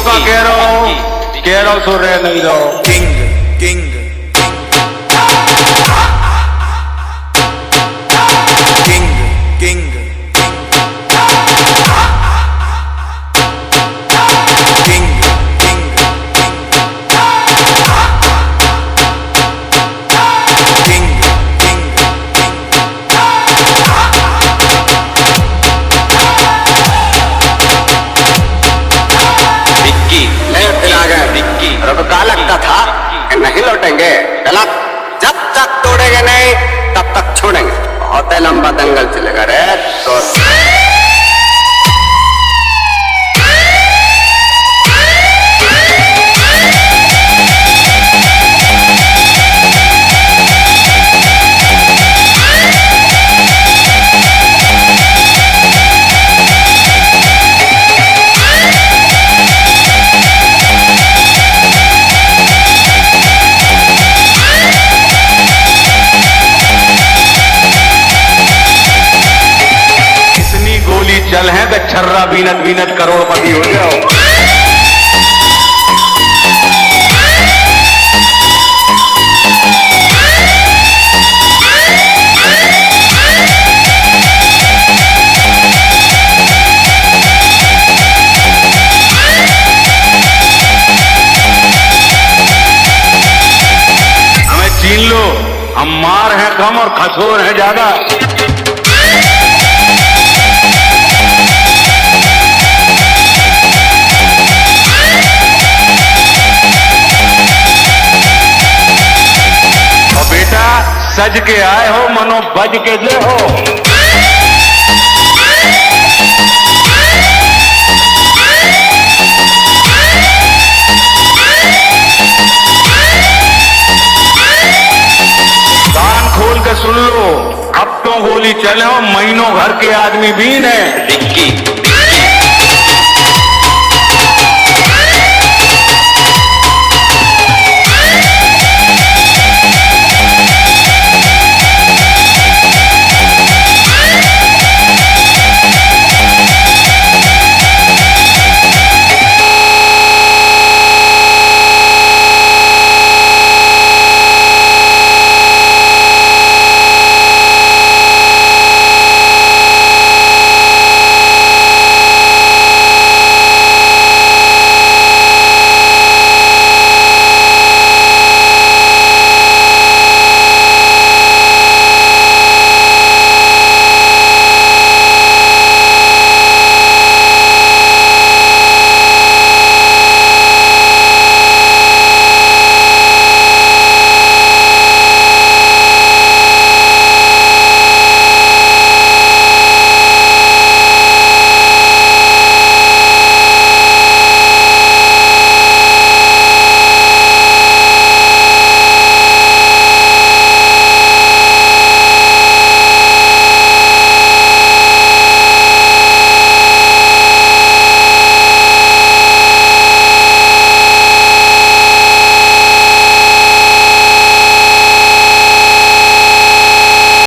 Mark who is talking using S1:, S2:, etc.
S1: का कह रहा हूँ सो रह नहीं रहो।
S2: किंग किंग किंग किंग
S3: रुका लगता था कि नहीं लौटेंगे, गलत। जब तक तोड़ेंगे नहीं तब तक छोड़ेंगे। बहुत लंबा दंगल चलेगा रे तो।
S1: चल है तो छर्रा बीनत बीनत करोड़पति हो जाओ। हमें छीन लो, हम मार हैं कम और खसोर हैं ज्यादा। सज के आए हो, मनो बज के जे हो। कान खोल के सुन लो, अब तो गोली चले हो, महीनों घर के आदमी भी ने।